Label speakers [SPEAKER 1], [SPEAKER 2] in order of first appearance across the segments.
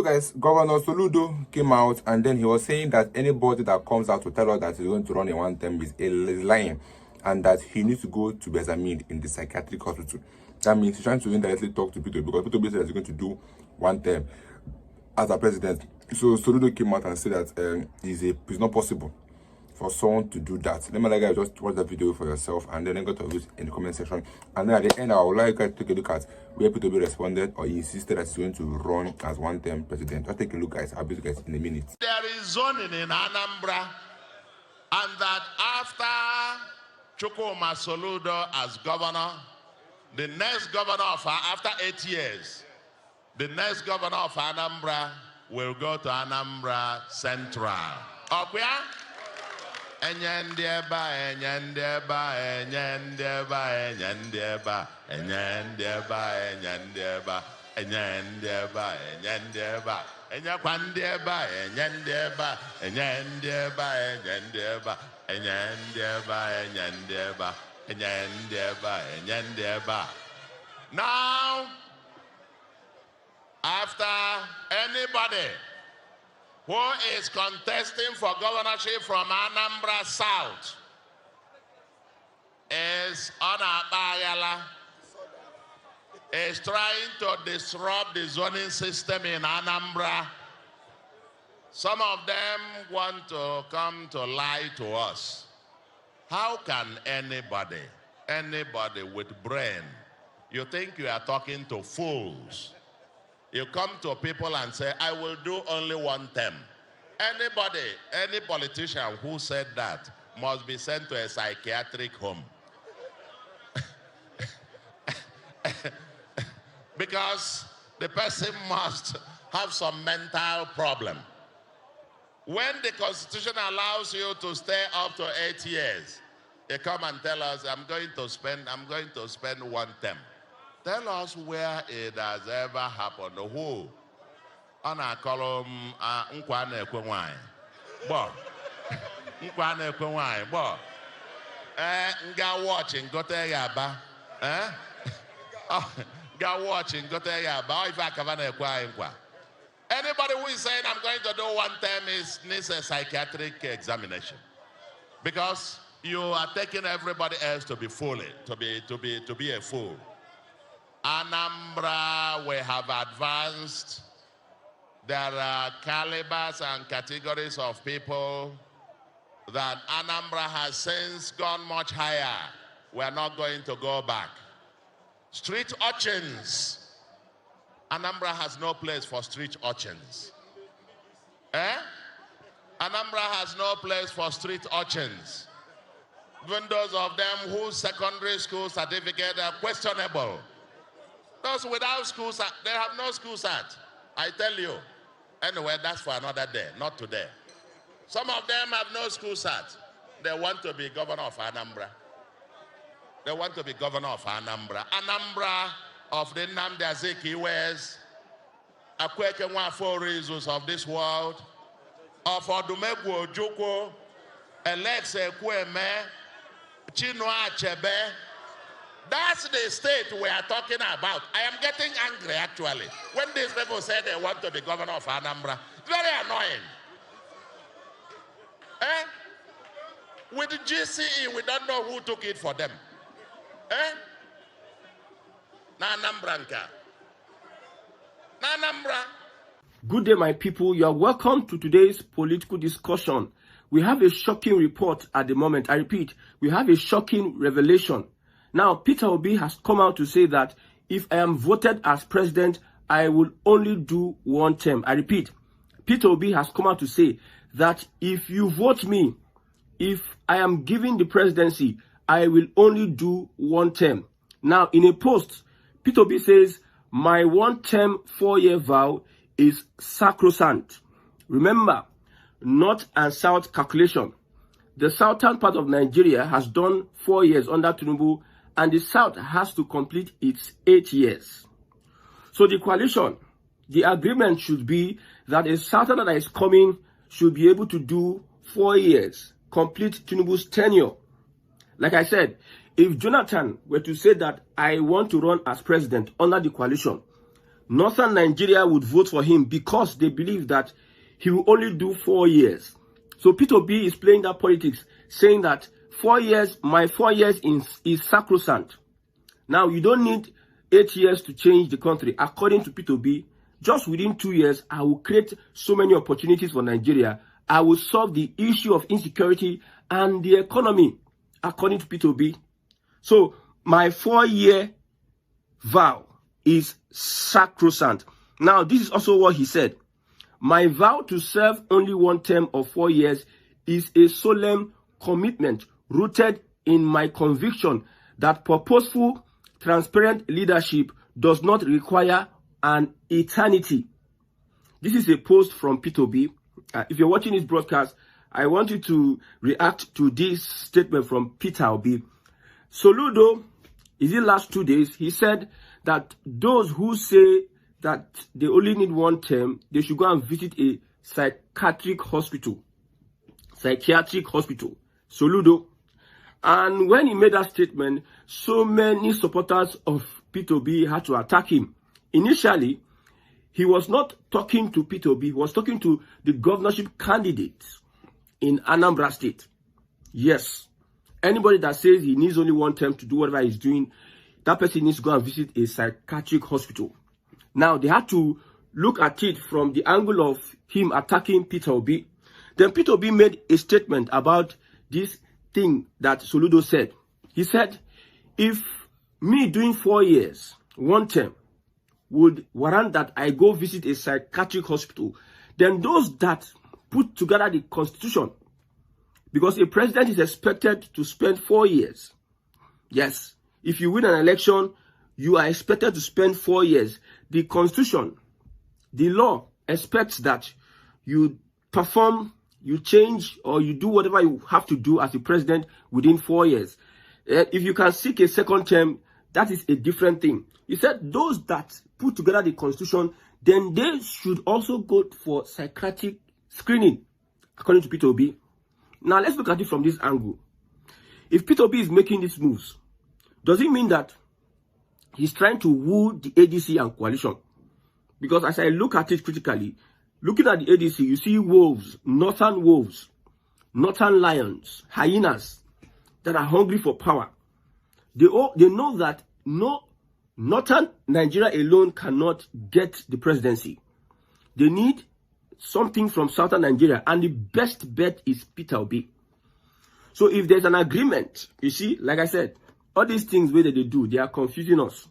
[SPEAKER 1] guys, Governor Soludo came out and then he was saying that anybody that comes out to tell us that he's going to run in one term is lying, and that he needs to go to be examined in the psychiatric hospital. That means he's trying to indirectly talk to Peter, because Peter said he's going to do one term as a president. So Soludo came out and said that it's not possible for someone to do that. Let me like guys just watch the video for yourself and then go to use in the comment section. And then at the end, I would like you guys to take a look at where Peter responded or he insisted that he's going to run as one-term president. Just take a look, guys. I'll be with you guys in a minute.
[SPEAKER 2] There is zoning in Anambra, and that after Chukwuma Soludo as governor, the next governor of after 8 years, the next governor of Anambra will go to Anambra Central. Okay? Enyandeba, enyandeba, enyandeba, enyandeba, enyandeba, enyandeba, enyandeba, enyandeba, enyakwandeba, enyandeba, enyandeba, enyandeba, enyandeba, enyandeba, enyandeba, enyandeba. Now, after anybody who is contesting for governorship from Anambra South is Onabayala, is trying to disrupt the zoning system in Anambra. Some of them want to come to lie to us. How can anybody with brain, you think you are talking to fools? You come to people and say, I will do only one term. Anybody, any politician who said that must be sent to a psychiatric home. Because the person must have some mental problem. When the Constitution allows you to stay up to 8 years, they come and tell us, I'm going to spend one term. Tell us where it has ever happened. Who? On a column, Nkwane Kwai. Bo. Nkwane Kwai. Bo. Nga watching, go to Yaba. Ga watching, go to Yaba. If I can Kwai. Anybody who is saying I'm going to do one term needs a psychiatric examination. Because you are taking everybody else to be fooling, to be a fool. Anambra, we have advanced. There are calibers and categories of people that Anambra has since gone much higher. We're not going to go back. Street urchins. Anambra has no place for street urchins. Anambra has no place for street urchins. Even those of them whose secondary school certificate are questionable. Those without school cert, they have no school cert. I tell you. Anyway, that's for another day, not today. Some of them have no school cert. They want to be governor of Anambra. They want to be governor of Anambra. Anambra of the Nnamdi Azikiwes, Akweke Nwafọ Reasons of this world, of Odumegwu Ojukwu, Alex Ekwueme, Chinua Achebe. That's the state we are talking about. I am getting angry, actually, when these people say they want to be governor of Anambra. It's very annoying. With the GCE, we don't know who took it for them. Nanambranka.
[SPEAKER 3] Good day, my people. You are welcome to today's political discussion. We have a shocking report at the moment. I repeat, we have a shocking revelation. Now, Peter Obi has come out to say that if I am voted as president, I will only do one term. I repeat, Peter Obi has come out to say that if you vote me, if I am given the presidency, I will only do one term. Now, in a post, Peter Obi says, my one-term 4-year vow is sacrosanct. Remember, North and South calculation. The southern part of Nigeria has done 4 years under Tinubu, and the South has to complete its 8 years. So the coalition, the agreement should be that a Southerner that is coming should be able to do 4 years, complete Tinubu's tenure. Like I said, if Jonathan were to say that I want to run as president under the coalition, Northern Nigeria would vote for him because they believe that he will only do 4 years. So Peter Obi is playing that politics, saying that 4 years, my 4 years is sacrosanct. Now, you don't need 8 years to change the country. According to Peter Obi, just within 2 years, I will create so many opportunities for Nigeria. I will solve the issue of insecurity and the economy, according to Peter Obi. So, my 4-year vow is sacrosanct. Now, this is also what he said. My vow to serve only one term of 4 years is a solemn commitment rooted in my conviction that purposeful, transparent leadership does not require an eternity. This is a post from Peter Obi. If you're watching this broadcast, I want you to react to this statement from Peter Obi. Soludo, in the last 2 days, he said that those who say that they only need one term, they should go and visit a psychiatric hospital. Soludo. And when he made that statement, so many supporters of Peter Obi had to attack him. Initially, he was not talking to Peter Obi, he was talking to the governorship candidates in Anambra State. Yes, anybody that says he needs only one term to do whatever he's doing, that person needs to go and visit a psychiatric hospital. Now, they had to look at it from the angle of him attacking Peter Obi. Then Peter Obi made a statement about this thing that Soludo said. He said, if me doing 4 years, one term, would warrant that I go visit a psychiatric hospital, then those that put together the constitution, because a president is expected to spend 4 years. Yes, if you win an election, you are expected to spend 4 years. The constitution, the law expects that you perform, you change, or you do whatever you have to do as a president within 4 years. If you can seek a second term, that is a different thing. He said those that put together the constitution, then they should also go for psychiatric screening, according to Peter Obi. Now, let's look at it from this angle. If Peter Obi is making these moves, does it mean that he's trying to woo the ADC and coalition? Because as I look at it critically, looking at the ADC, you see wolves, northern lions, hyenas that are hungry for power. They know that northern Nigeria alone cannot get the presidency. They need something from southern Nigeria, and the best bet is Peter Obi. So if there's an agreement, you see, like I said, all these things where they do, they are confusing us.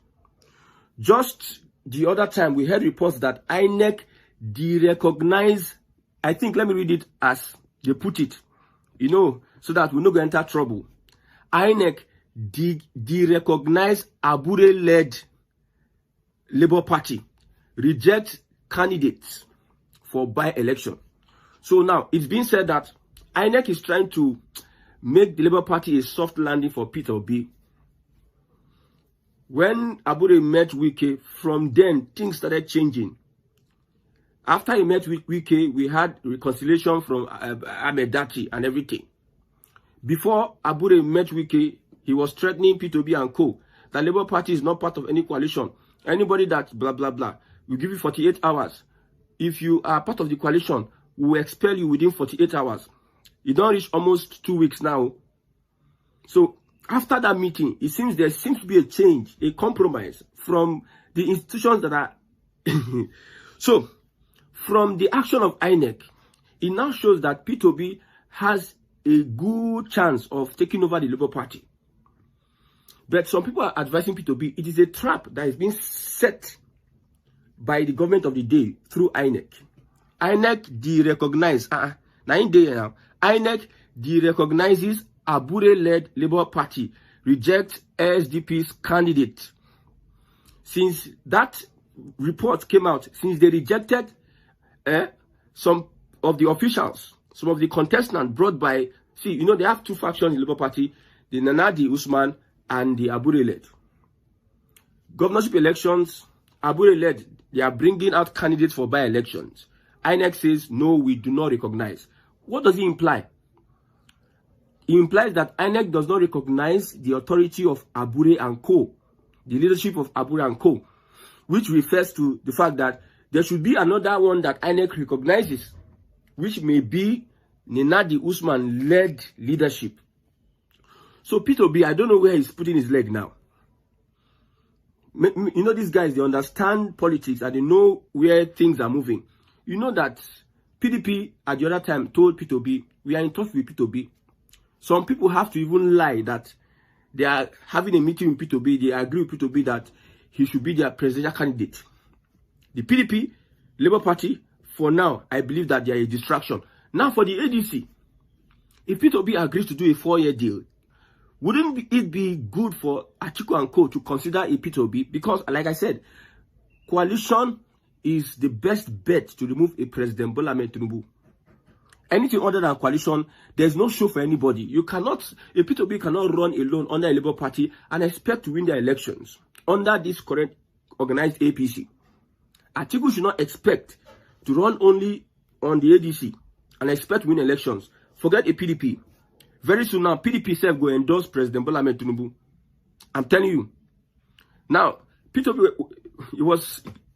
[SPEAKER 3] Just the other time, we heard reports that INEC de-recognize, I think, let me read it as they put it, you know, so that we no go enter trouble. INEC de-recognize Abure-led Labour Party, reject candidates for by-election. So now, it's been said that INEC is trying to make the Labour Party a soft landing for Peter Obi. When Abure met Wike, from then, things started changing. After he met with Wike, we had reconciliation from Ahmedati and everything. Before Abure met Wike, he was threatening Peter Obi and co. The Labour Party is not part of any coalition. Anybody that blah, blah, blah, we'll give you 48 hours. If you are part of the coalition, we will expel you within 48 hours. You don't reach almost 2 weeks now. So, after that meeting, it seems there seems to be a change, a compromise from the institutions that are... So, from the action of INEC, it now shows that Peter Obi has a good chance of taking over the Labour Party. But some people are advising Peter Obi, it is a trap that is being set by the government of the day through INEC. INEC de-recognize, INEC de-recognizes Abure-led Labour Party, rejects SDP's candidate. Since that report came out, since they rejected some of the officials, some of the contestants brought by, see, you know, they have two factions in the Labour Party, the Nanadi Usman and the Abure-led. Governorship elections, Abure-led, they are bringing out candidates for by-elections. INEC says, no, we do not recognize. What does it imply? It implies that INEC does not recognize the authority of Abure and co, the leadership of Abure and co. which refers to the fact that there should be another one that INEC recognizes, which may be Nenadi Usman-led leadership. So Peter Obi, I don't know where he's putting his leg now. You know, these guys, they understand politics and they know where things are moving. You know that PDP at the other time told Peter Obi, we are in touch with Peter Obi. Some people have to even lie that they are having a meeting with Peter Obi. They agree with Peter Obi that he should be their presidential candidate. The PDP, Labour Party, for now, I believe that they are a distraction. Now for the ADC, if Peter Obi agrees to do a 4-year deal, wouldn't it be good for Atiku and Co to consider a Peter Obi? Because, like I said, coalition is the best bet to remove a President Bola Ahmed Tinubu. Anything other than coalition, there's no show for anybody. You cannot, a Peter Obi cannot run alone under a Labour Party and expect to win the elections under this current organized APC. Atiku should not expect to run only on the ADC and expect to win elections. Forget a PDP. Very soon now, PDP self will endorse President Bola Ahmed Tinubu. I'm telling you. Now, Peter Obi,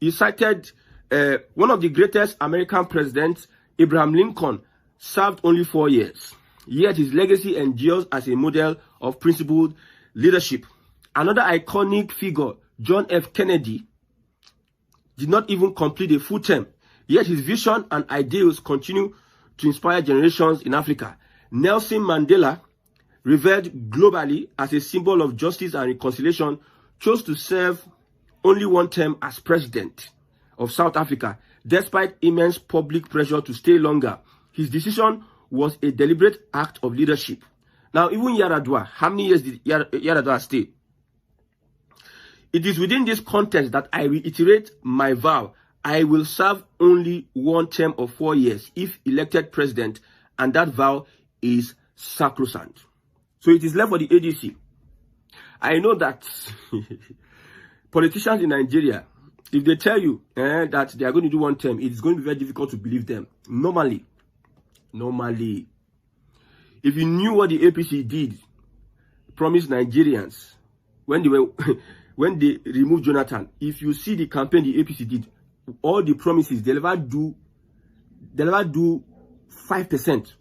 [SPEAKER 3] he cited one of the greatest American presidents, Abraham Lincoln, served only 4 years. Yet his legacy endures as a model of principled leadership. Another iconic figure, John F. Kennedy, did not even complete a full term. Yet his vision and ideals continue to inspire generations in Africa. Nelson Mandela, revered globally as a symbol of justice and reconciliation, chose to serve only 1 term as president of South Africa, despite immense public pressure to stay longer. His decision was a deliberate act of leadership. Now, even Yar'Adua, how many years did Yar'Adua stay? It is within this context that I reiterate my vow. I will serve only 1 term of 4 years if elected president, and that vow is sacrosanct. So it is left for the ADC. I know that politicians in Nigeria, if they tell you that they are going to do 1 term, it's going to be very difficult to believe them. Normally, if you knew what the APC did, promised Nigerians when they were when they removed Jonathan, if you see the campaign the APC did, all the promises, they never do 5%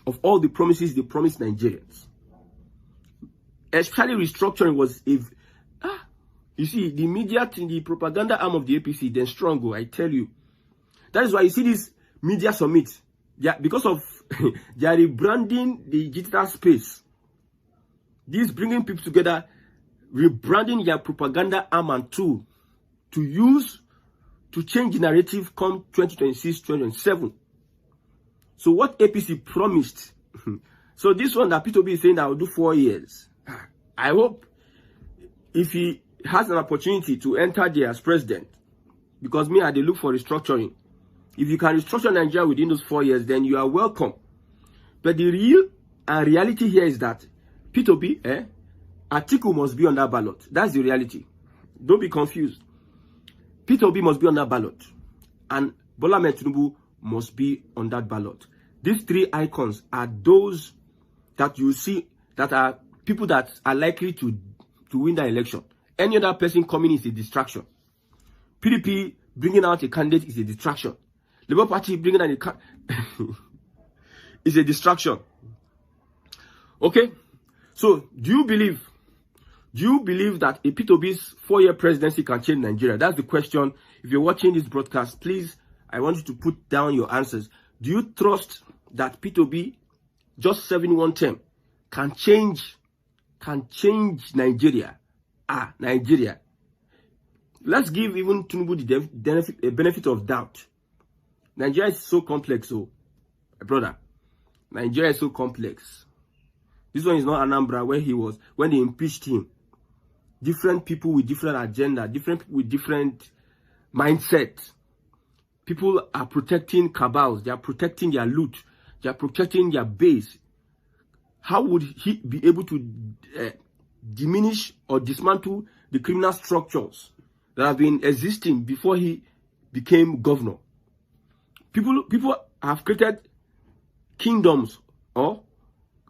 [SPEAKER 3] of all the promises they promised Nigerians. Especially restructuring was you see, the media thing, the propaganda arm of the APC, they're strong, I tell you. That is why you see this media summit. Yeah, because of they are rebranding the digital space. This bringing people together, rebranding their propaganda arm and tool to use to change the narrative come 2026, 2027. So what APC promised, so this one that Peter Obi is saying that I will do 4 years. I hope if he has an opportunity to enter there as president, because me, I dey look for restructuring. If you can restructure Nigeria within those 4 years, then you are welcome. But the real and reality here is that Peter Obi, Atiku must be on that ballot. That's the reality. Don't be confused. Peter Obi must be on that ballot, and Bola Ahmed Tinubu must be on that ballot. These 3 icons are those that you see that are people that are likely to win the election. Any other person coming is a distraction. PDP bringing out a candidate is a distraction. Labour Party bringing out a is a distraction. Okay, so do you believe that a Peter Obi's 4-year presidency can change Nigeria? That's the question. If you're watching this broadcast, please, I want you to put down your answers. Do you trust that Peter Obi, just serving 1 term, can change Nigeria? Nigeria. Let's give even Tinubu the benefit of doubt. Nigeria is so complex, brother. Nigeria is so complex. This one is not Anambra where he was when they impeached him. Different people with different agenda, different people with different mindset. People are protecting cabals, they are protecting their loot, they are protecting their base. How would he be able to diminish or dismantle the criminal structures that have been existing before he became governor? People have created kingdoms or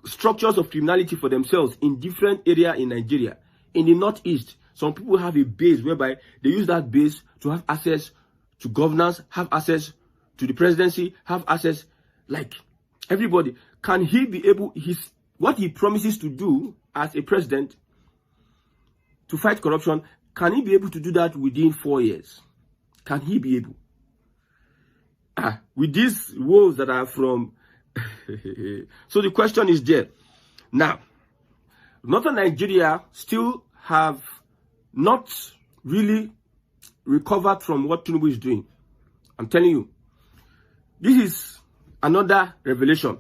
[SPEAKER 3] structures of criminality for themselves in different areas in Nigeria. In the northeast, Some people have a base whereby they use that base to have access to governance, have access to the presidency, have access, like everybody. Can he be able, what he promises to do as a president to fight corruption, can he be able to do that within 4 years? Can he be able? With these woes that are from... So the question is there. Now, Northern Nigeria still have not really recovered from what Tinubu is doing. I'm telling you. This is another revelation.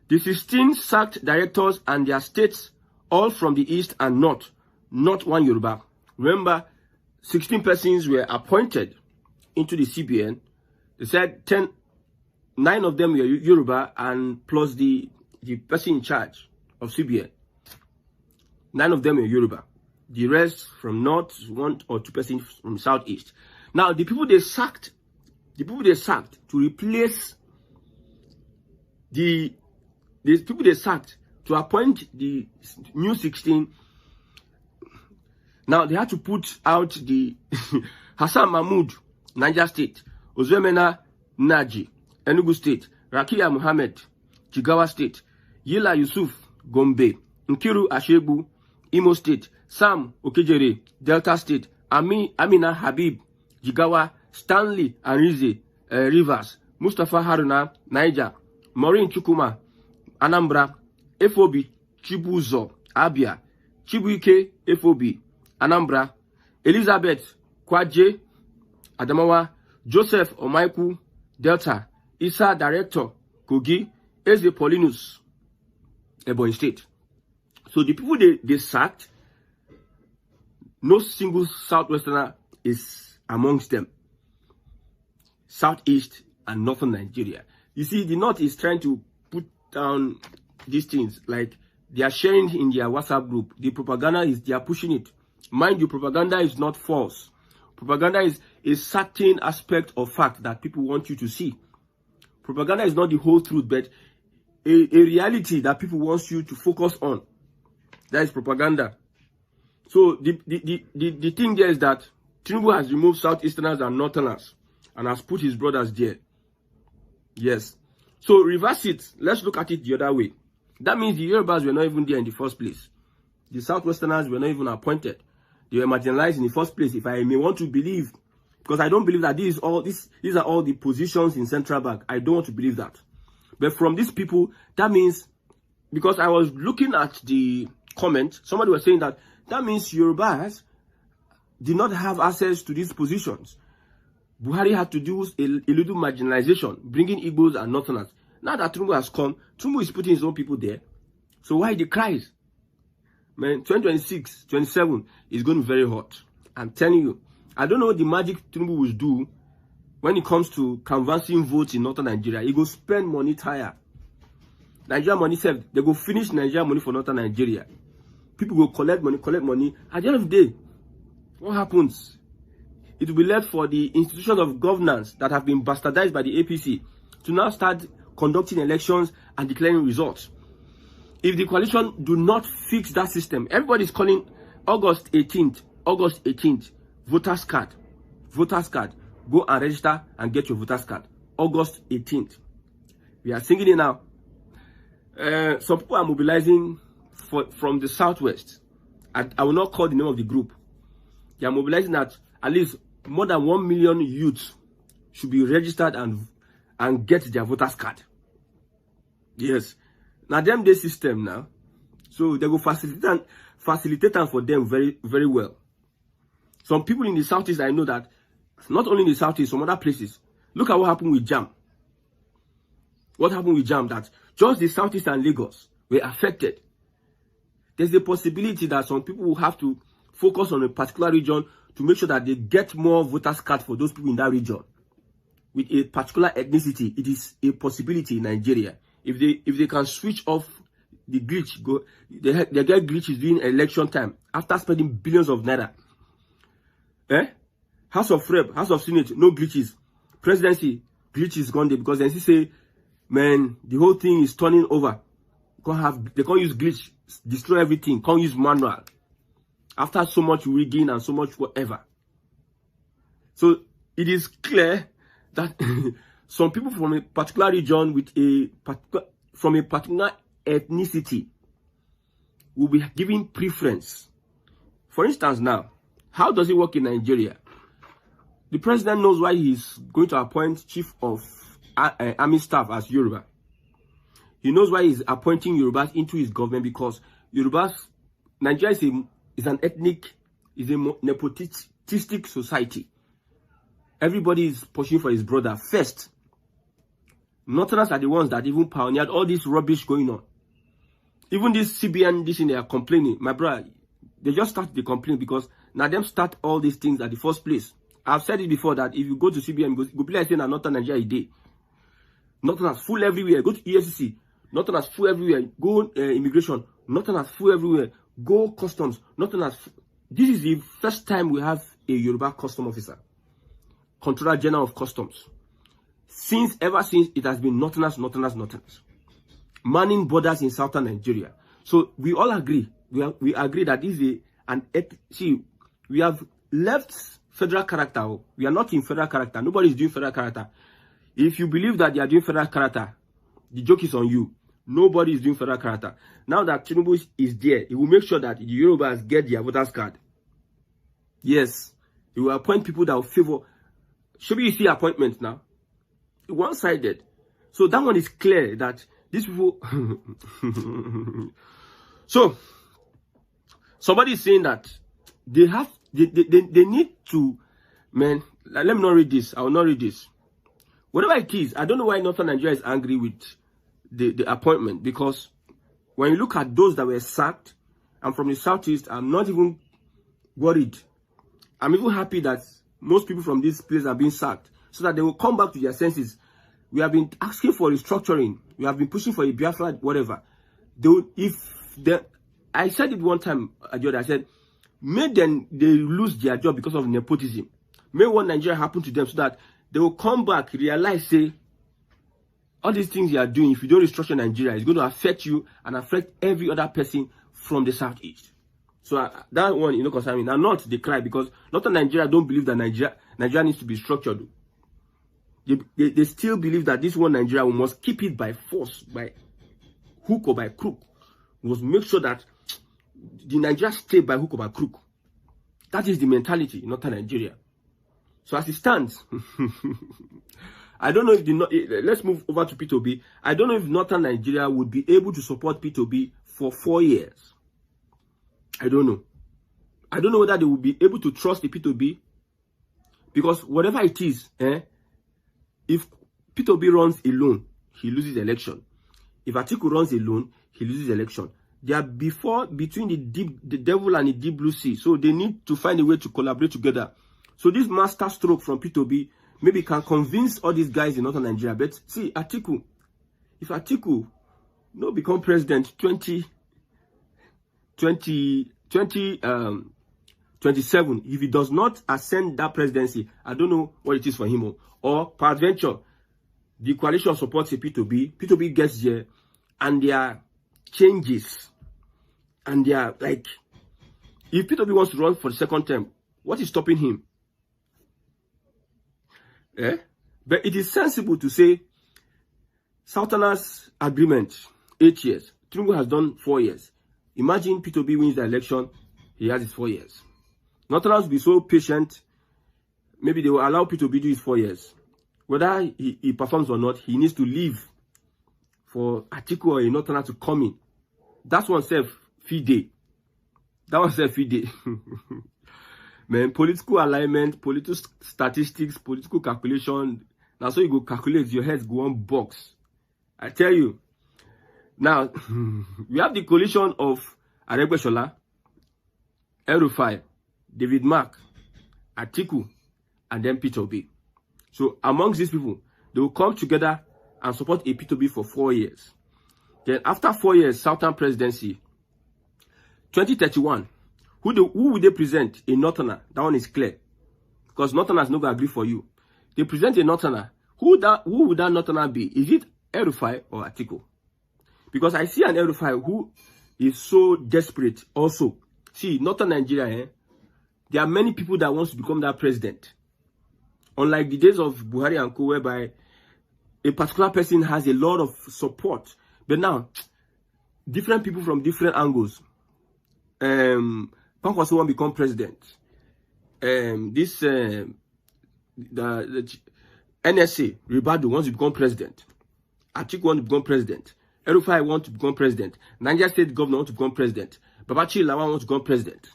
[SPEAKER 3] The 16 sacked directors and their states, all from the east and north, not one Yoruba. Remember, 16 persons were appointed into the CBN. They said 9 of them were Yoruba, and plus the person in charge of CBN. 9 of them were Yoruba. The rest from north, 1 or 2 persons from southeast. Now, the people they sacked to replace the people they sacked to appoint the new 16. Now they had to put out the Hassan Mahmoud, Niger State, Ozwemena Naji, Enugu State, Rakia Muhammad, Jigawa State, Yila Yusuf, Gombe, Nkiru Ashebu, Imo State, Sam Okejere, Delta State, Amina Habib, Jigawa, Stanley Arize, Rivers, Mustafa Haruna, Niger, Maureen Chukuma, Anambra, FOB, Chibuzo, Abia, Chibuike, FOB, Anambra, Elizabeth Kwaje, Adamawa, Joseph Omaiku, Delta, Isa Director, Kogi, Eze Paulinus, Ebonyi State. So the people they sacked, no single Southwesterner is amongst them. Southeast and Northern Nigeria. You see, the North is trying to put down these things, like they are sharing in their WhatsApp group. The propaganda is, they are pushing it. Mind you, propaganda is not false. Propaganda is a certain aspect of fact that people want you to see. Propaganda is not the whole truth, but a reality that people want you to focus on. That is propaganda. So the thing there is that Tinubu has removed Southeasterners and Northerners and has put his brothers there. Yes. So reverse it. Let's look at it the other way. That means the Yorubas were not even there in the first place. The Southwesterners were not even appointed. They were marginalized in the first place, if I may want to believe. Because I don't believe that these are all the positions in Central Bank. I don't want to believe that. But from these people, that means, because I was looking at the comment, somebody was saying that means Yorubas did not have access to these positions. Buhari had to do a little marginalization, bringing Igbos and Northerners. Now that Tinubu has come, Tinubu is putting his own people there. So why the cries? Man, 2026, 27 is going to be very hot. I'm telling you. I don't know what the magic Tinubu will do when it comes to canvassing votes in Northern Nigeria. He go spend money tire. Nigeria money saved. They go finish Nigeria money for Northern Nigeria. People go collect money. At the end of the day, what happens? It will be left for the institutions of governance that have been bastardized by the APC to now start conducting elections and declaring results. If the coalition do not fix that system, everybody is calling August 18th, voters card. Go and register and get your voters card. August 18th. We are singing it now. Some people are mobilizing from the southwest. I will not call the name of the group. They are mobilizing that at least more than 1 million youths should be registered and get their voters card. Yes. Now them the system now. So they go facilitate them for them very, very well. Some people in the southeast, I know that, not only in the southeast, some other places. Look at what happened with JAM. What happened with JAM? That just the southeast and Lagos were affected. There's a possibility that some people will have to focus on a particular region to make sure that they get more voters card for those people in that region. With a particular ethnicity, it is a possibility in Nigeria. If they can switch off the glitch, they get glitches during election time after spending billions of naira. House of Rep, House of Senate, no glitches. Presidency, glitches gone there because then she say, man, the whole thing is turning over. They can't use glitch, destroy everything, can't use manual. after so much rigging and so much whatever. So it is clear that some people from a particular region with from a particular ethnicity will be given preference. For instance, now, how does it work in Nigeria? The president knows why he's going to appoint chief of army staff as Yoruba. He knows why he's appointing Yorubas into his government, because Nigeria is a nepotistic society. Everybody is pushing for his brother first. Northerners are the ones that even pioneered all this rubbish going on. Even this CBN, this thing they are complaining. My brother, they just start the complaint because now them start all these things at the first place. I've said it before that if you go to CBN, go be like saying that Northern Nigeria is day. Northerners full everywhere. Go to EFCC. Northerners full everywhere. Go immigration. Northerners full everywhere. Go customs. Northerners. This is the first time we have a Yoruba custom officer, Controller General of Customs. Ever since it has been Northerners, manning borders in southern Nigeria. So we all agree. We agree that this is we have left federal character. We are not in federal character. Nobody is doing federal character. If you believe that they are doing federal character, the joke is on you. Nobody is doing federal character. Now that Tinubu is there, he will make sure that the Yorubas get their voters card. Yes, he will appoint people that will favor. Should you see appointments now? One-sided. So that one is clear that these people. So somebody is saying that they need to, man. Let me not read this. I will not read this. Whatever it is, I don't know why Northern Nigeria is angry with the appointment, because when you look at those that were sacked, and from the southeast, I'm not even worried. I'm even happy that most people from this place are being sacked, so that they will come back to their senses. We have been asking for restructuring. We have been pushing for a Biafra, whatever. I said it one time, I said, may then they lose their job because of nepotism. May one Nigeria happen to them, so that they will come back, realize, say, all these things you are doing, if you don't restructure Nigeria, it's going to affect you and affect every other person from the southeast. So that one, concern me. Now, not they cry, because Northern Nigeria don't believe that Nigeria needs to be structured. They still believe that this one Nigeria, we must keep it by force, by hook or by crook. We must make sure that the Nigeria stay by hook or by crook. That is the mentality in Northern Nigeria. So as it stands, I don't know if let's move over to P2B. I don't know if Northern Nigeria would be able to support P2B for 4 years. I don't know. I don't know whether they will be able to trust the P2B, because whatever it is, if P2B runs alone, he loses the election. If Atiku runs alone, he loses the election. They are between the devil and the deep blue sea, so they need to find a way to collaborate together. So this master stroke from P2B maybe can convince all these guys in Northern Nigeria. But see, Atiku, if Atiku no become president 2027, if he does not ascend that presidency, I don't know what it is for him. Or peradventure, the coalition supports a P2B. P2B gets there, and there are changes, and they are like, if P2B wants to run for the second term, what is stopping him? But it is sensible to say Southerners agreement 8 years. Tinubu has done 4 years. Imagine P2B wins the election, he has his 4 years. Northerners will be so patient, maybe they will allow P2B to do his 4 years. Whether he performs or not, he needs to leave for Atiku or a Northerner to come in. That's one self-feed day. That one self-feed day. Man, political alignment, political statistics, political calculation. Now, so you go calculate, your heads go on box. I tell you. Now, we have the coalition of Aregbesola, El-Rufai, David Mark, Atiku, and then P2B. So, amongst these people, they will come together and support a P2B for 4 years. Then, after 4 years, Southern presidency, 2031, who will they present? A Northerner. That one is clear. Because Northerners no go agree for you. They present a Northerner. Who would that Northerner be? Is it El-Rufai or Atiku? Because I see an El-Rufai who is so desperate also, see, northern Nigeria, there are many people that wants to become that president. Unlike the days of Buhari and co, whereby a particular person has a lot of support. But now, different people from different angles. Pankwaso want to become president. The NSA, Ribado wants to become president. Atiku wants to become president. Erufai wants to become president. Nigeria State Governor wants to become president. Babachi Lawan wants to become president.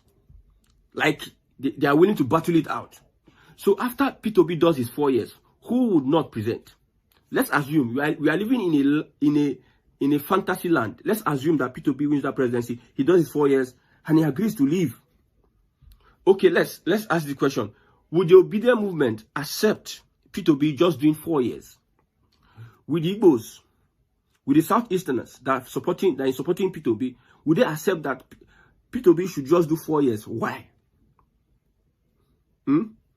[SPEAKER 3] Like, they are willing to battle it out. So after P2B does his 4 years, who would not present? Let's assume we are living in a fantasy land. Let's assume that P2B wins that presidency. He does his 4 years and he agrees to leave. Okay, let's ask the question: would the obedient movement accept P2B just doing 4 years? With the Igbos, with the Southeasterners that is supporting P2B, would they accept that P2B should just do 4 years? Why?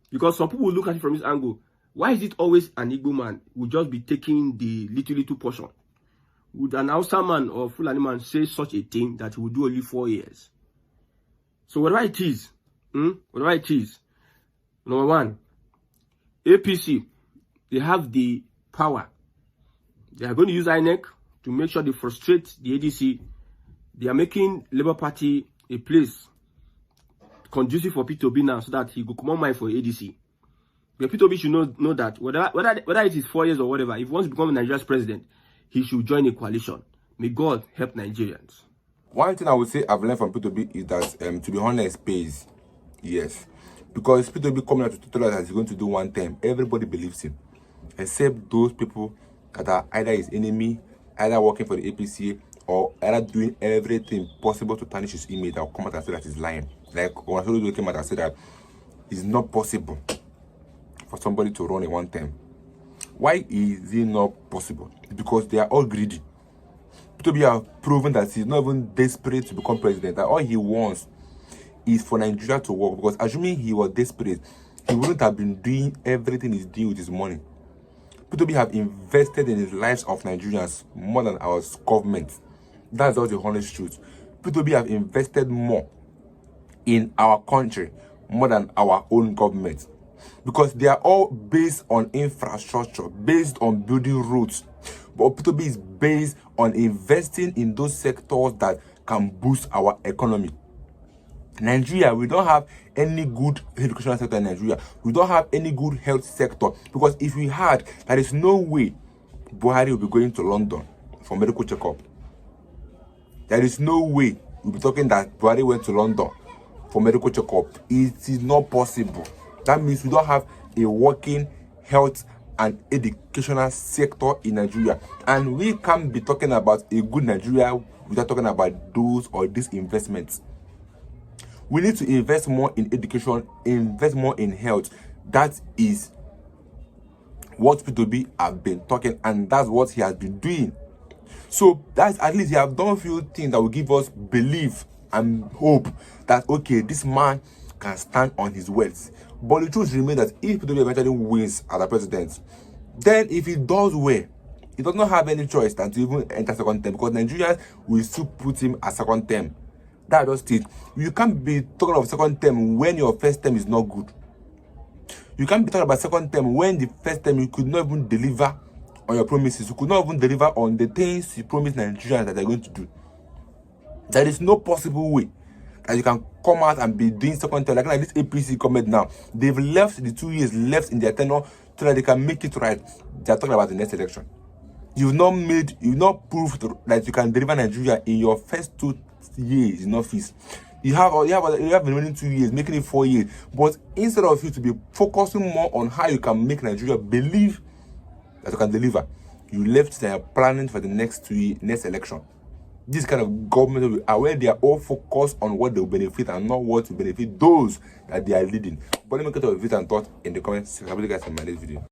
[SPEAKER 3] Because some people look at it from this angle. Why is it always an Igbo man who just be taking the little portion? Would an Hausa man or Fulani man say such a thing that he will do only 4 years? So whatever it is, number one, APC, they have the power. They are going to use INEC to make sure they frustrate the ADC. They are making Labour Party a place conducive for P2B now, so that he will come on mind for ADC. The P2B should know that whether it is 4 years or whatever, if he wants to become Nigeria's president, he should join a coalition. May God help Nigerians.
[SPEAKER 1] One thing I would say I've learned from P2B is that, to be honest, pays. Yes. Because P2B coming out to tell us that he's going to do 1 term, everybody believes him. Except those people that are either his enemy, either working for the APC, or either doing everything possible to tarnish his image. That will come out and say that he's lying. Like Gov Soludo came out and said that it's not possible for somebody to run a 1 term. Why is it not possible? Because they are all greedy. P2B have proven that he's not even desperate to become president. That all he wants is for Nigeria to work. Because assuming he was desperate, he wouldn't have been doing everything he's doing with his money. P2B have invested in the lives of Nigerians more than our government. That's all the honest truth. P2B have invested more in our country more than our own government. Because they are all based on infrastructure, based on building roads. But P2B is based on investing in those sectors that can boost our economy. Nigeria, we don't have any good educational sector in Nigeria. We don't have any good health sector. Because if we had, there is no way Buhari will be going to London for medical checkup. There is no way we'll be talking that Buhari went to London for medical checkup. It is not possible. That means we don't have a working health and educational sector in Nigeria. And we can't be talking about a good Nigeria without talking about those or these investments. We need to invest more in education, invest more in health. That is what P2B have been talking, and that's what he has been doing. So that's at least he have done a few things that will give us belief and hope that, okay, this man can stand on his words. But the truth remains that if P2B eventually wins as a president, then if he does well, he does not have any choice than to even enter second term, because Nigerians will still put him as second term. That's just it. You can't be talking of second term when your first term is not good. You can't be talking about second term when the first term you could not even deliver on your promises. You could not even deliver on the things you promised Nigerians that they're going to do. There is no possible way that you can come out and be doing second term like this APC comment now. They've left the 2 years left in their tenure so that they can make it right. They're talking about the next election. You've not proved that you can deliver Nigeria in your first 2 years in office. You have the remaining 2 years, making it 4 years. But instead of you to be focusing more on how you can make Nigeria believe that you can deliver, you left there planning for the next election. This kind of government are where they are all focused on what they will benefit and not what will benefit those that they are leading. But let me get your views and thoughts in the comments section. I'll see you guys in my next video.